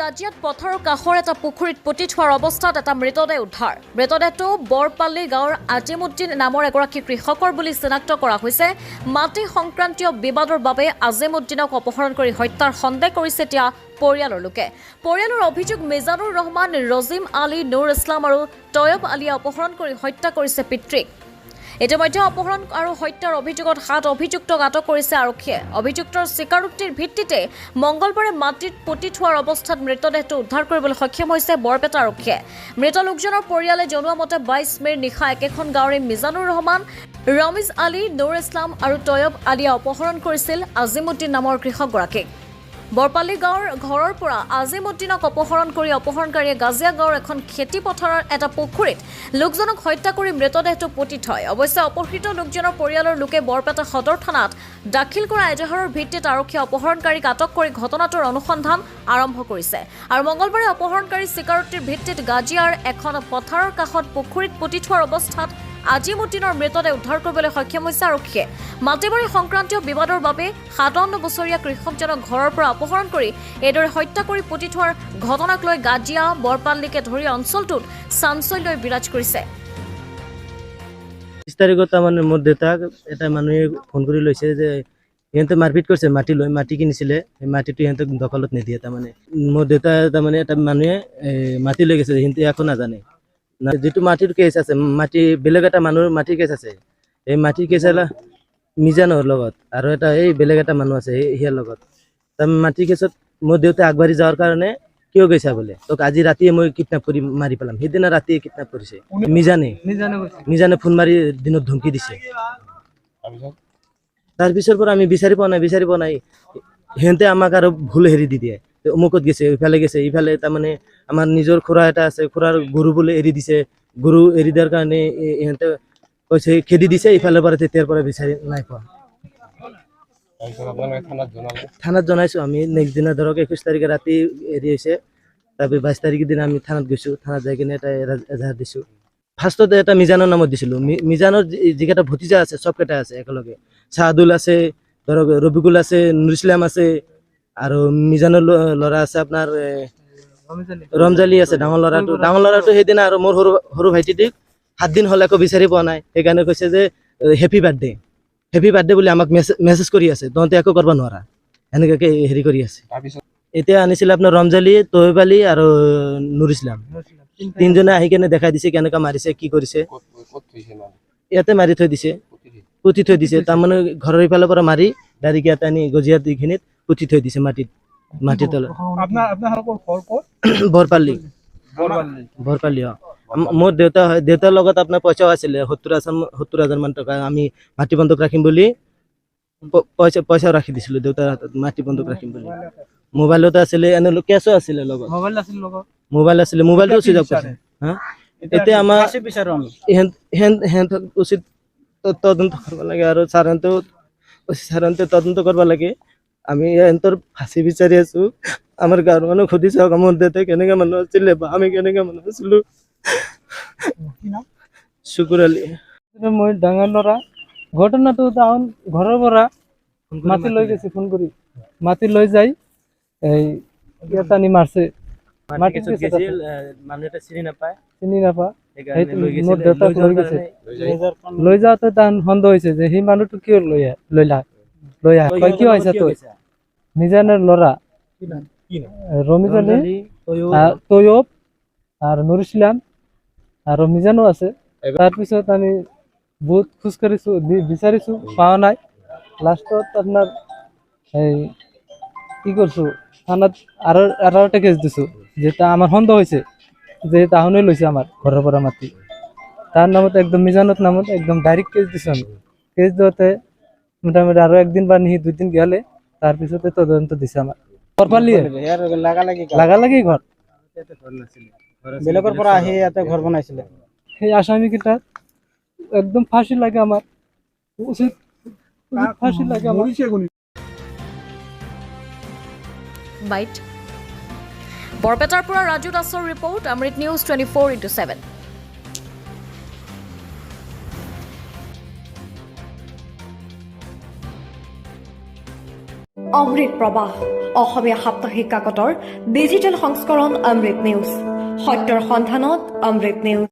গাজিয়াত পথাৰৰ কাষৰ এটা পুখুৰীত পুতি থোৱাৰ অৱস্থাত এটা মৃতদেহ উদ্ধাৰ। মৃতদেহটো বৰপাল্লী গাঁৱৰ আজিমুদ্দিন নামৰ এগৰাকী কৃষকৰ বুলি চিনাক্ত কৰা হৈছে। মাটি সংক্ৰান্তীয় বিবাদৰ বাবে আজিমুদ্দিনক অপহৰণ কৰি হত্যাৰ সন্দেহ কৰিছে এতিয়া পৰিয়ালৰ লোকে। পৰিয়ালৰ অভিযোগ মিজানুৰ ৰহমান, ৰজিম আলী, নুৰ ইছলাম আৰু তয়ব আলীয়ে অপহৰণ কৰি হত্যা কৰিছে পিতৃক। ইতিমধ্যে অপহৰণ আৰু হত্যাৰ অভিযোগত 7 অভিযুক্তক আটক কৰিছে আৰক্ষীয়ে। অভিযুক্তৰ স্বীকাৰোক্তিৰ ভিত্তিতে মঙলবাৰে মাটিত পুতি থোৱাৰ অৱস্থাত মৃতদেহটো উদ্ধাৰ কৰিবলৈ সক্ষম হৈছে বৰপেটা আৰক্ষীয়ে। মৃত লোকজনৰ পৰিয়ালে জনোৱা মতে 22 মেৰ নিশা একেখন গাঁৱৰে মিজানুৰ ৰহমান, ৰমিজ আলী, নুৰ ইছলাম আৰু তয়ব আলীয়ে অপহৰণ কৰিছিল আজিমুদ্দিন নামৰ কৃষকগৰাকীক। বৰপাল্লী গাঁৱৰ ঘৰৰ পৰা আজিমুদ্দিনক অপহৰণ কৰি অপহৰণকাৰীয়ে গাজিয়া গাঁৱৰ এখন খেতি পথাৰৰ এটা পুখুৰীত লোকজনক হত্যা কৰি মৃতদেহটো পুতি থয়। অৱশ্যে অপহৃত লোকজনৰ পৰিয়ালৰ লোকে বৰপেটা সদৰ থানাত দাখিল কৰা এজাহাৰৰ ভিত্তিত আৰক্ষীয়ে অপহৰণকাৰীক আটক কৰি ঘটনাটোৰ অনুসন্ধান আৰম্ভ কৰিছে। আৰু মঙলবাৰে অপহৰণকাৰীৰ স্বীকাৰোক্তিৰ ভিত্তিত গাজিয়াৰ এখন পথাৰৰ কাষত পুখুৰীত পুতি থোৱাৰ অৱস্থাত আজিমুদ্দিনৰ মৃতদেহ উদ্ধাৰ কৰিবলৈ সক্ষম হৈছে আৰক্ষীয়ে। মাটিবাৰী সংক্ৰান্তীয় বিবাদৰ বাবে 57 বছৰীয়া কৃষকজনক ঘৰৰ পৰা অপহৰণ কৰি এইদৰে হত্যা কৰি পুতি থোৱাৰ ঘটনাক লৈ গাজিয়া, বৰপাল্লীকে ধৰি অঞ্চলটোত চাঞ্চল্যই বিৰাজ কৰিছে। 30 তাৰিখত তাৰমানে মোৰ দেউতাক এটা মানুহে ফোন কৰি লৈছে যে সিহঁতে মাৰপিট কৰিছে, মাটি কিনিছিলে, সেই মাটিটো সিহঁতক দখলত নিদিয়ে। তাৰমানে মোৰ দেউতা তাৰমানে এটা মানুহে মাটি লৈ গৈছে, সিহঁতে একো নাজানে। যিটো মাটিৰ কেছ আছে, মাটি বেলেগ এটা মানুহৰ মাটিৰ কেছ আছে, এই মাটিৰ কেছ ହେଲା মিজানৰ লগত আৰু এটা এই বেলেগ এটা মানুহ আছে সিয়াৰ লগত। তাৰমানে মাটিৰ কেছত মোৰ দেউতা আগবাঢ়ি যোৱাৰ কাৰণে কিয় গৈছা বোলে, তোক আজি ৰাতিয়ে মই কিডনেপ কৰি মাৰি পেলাম। সেইদিনা ৰাতিয়ে কিডনেপ কৰিছে মিজানে ফোন মাৰি দিনত ধমকি দিছে। তাৰ পিছৰ পৰা আমি বিচাৰি পোৱা নাই। সিহঁতে আমাক আৰু ভুল হেৰি দি দিয়ে, অমুকত গৈছে, ইফালে গৈছে, ইফালে তাৰমানে আমাৰ নিজৰ খুৰা এটা আছে, খুৰাৰ গৰু বোলে এৰি দিছে, গৰু এৰি দিয়াৰ কাৰণে ইহঁতে কৈছে খেদি দিছে। ইফালৰ পৰা তেতিয়াৰ পৰা বিচাৰি নাই পোৱা। থানাত জনাইছো আমি। নেক্সট দিনা ধৰক 21 তাৰিখে ৰাতি হেৰি হৈছে, তাৰপিছত 22 তাৰিখৰ দিনা আমি থানাত গৈছো। থানাত যাই কিনে এটা এজাহাৰ দিছো। ফাৰ্ষ্টতে এটা মিজানৰ নামত দিছিলো। মিজানৰ যিকেইটা ভতিজা আছে চবকেইটা আছে একেলগে। চাহাদুল আছে, ধৰক ৰবিকুল আছে, নুৰ ইছলাম আছে, আৰু মিজানৰ ল'ৰা আছে আপোনাৰ ৰমজালি আছে, ডাঙৰ ল'ৰাটো সেইদিনা। আৰু মোৰ সৰু ভাইটিটিক 7 দিন হ'ল একো বিচাৰি পোৱা নাই। সেইকাৰণে কৈছে যে হেপী বাৰ্থডে বুলি আমাক মেছেজ কৰি আছে, তহঁতে একো কৰিব নোৱাৰা, এনেকুৱাকে হেৰি কৰি আছে। এতিয়া আনিছিলে আপোনাৰ ৰমজালি, তয়ব আলী আৰু নুৰ ইছলাম, 3জনে আহি কেনে দেখাই দিছে কেনেকুৱা মাৰিছে, কি কৰিছে। ইয়াতে মাৰি থৈ দিছে, পুতি থৈ দিছে। তাৰমানে ঘৰৰ ইফালৰ পৰা মাৰি ডাইৰেক্ট ইয়াতে আনি গজিয়াত এইখিনিত পুতি থৈ দিছে মাটিৰ তলত। বৰপাল্লী মোৰ দেউতাৰ লগত আপোনাৰ পইচাও আছিলে 70,000 মান টকা। আমি মাটি বন্ধক ৰাখিম বুলি পইচাও ৰাখি দিছিলো দেউতাৰ হাতত, মাটি বন্ধক ৰাখিম বুলি। মোবাইলতো আছিলে, এনে কেছো আছিলে লগত, মোবাইলটো চুইচ অফ কৰিছে। এতিয়া আমাৰ উচিত তদন্ত কৰিব লাগে, আৰু চাৰেন্তে তদন্ত কৰিব লাগে। আমি সিহঁতৰ ফাঁচি বিচাৰি আছো। আমাৰ গাঁৱৰ মানুহ সুধি চাওক, আমাৰ দেউতাই কেনেকা মানুহ আছিলে বা আমি কেনেকা মানুহ আছিলো। শুকুৰ আলী মই ডাঙৰ ল'ৰা। ঘটনাটো তাহন ঘৰৰ পৰা মাটি লৈ গৈছে, ফোন কৰি মাটি লৈ যাই ইয়াত আনি মাৰছে। চিনি নাপায়, মোৰ দেউতাক লৈ গৈছে। লৈ যাওঁতে তাহন সন্দেহ হৈছে যে সেই মানুহটো কিয় লৈ আহ কিয় আহিছা তই। মিজানৰ ল'ৰা ৰমিজ আলী, তয়ব আৰু নুৰ ইছলাম আৰু মিজানো আছে। তাৰপিছত আমি বহুত খোজ কাঢ়িছো, বিচাৰিছো, পোৱা নাই। লাষ্টত আপোনাৰ কি কৰিছো, থানাত আৰু এটা কেছ দিছো, যেটা আমাৰ সন্দেহ হৈছে যে তাহনে লৈছে আমাৰ ঘৰৰ পৰা মাটি। তাৰ নামত একদম মিজানত নামত একদম ডাইৰেক্ট কেছ দিছো আমি। কেছ দিওঁতে মোটামুটি আৰু 1 দিন বা 2 দিন গেলে তাৰপিছতে তদন্ত দিছে আমাৰ। লাগালাগি ঘৰ বেলেগৰ পৰা আহি ইয়াতে ঘৰ বনাইছিলে। সেই আসামিকেইটা একদম ফাঁসি লাগে, আমাৰ উচিত ফাঁসি লাগে আমাৰ। বৰপেটাৰ পৰা ৰাজু দাসৰ ৰিপৰ্ট, অমৃত নিউজ 24/7। অমৃত প্ৰবাহ অসমীয়া সাপ্তাহিক কাকতৰ ডিজিটেল সংস্কৰণ অমৃত নিউজ সত্যৰ সন্ধানত অমৃত নিউজ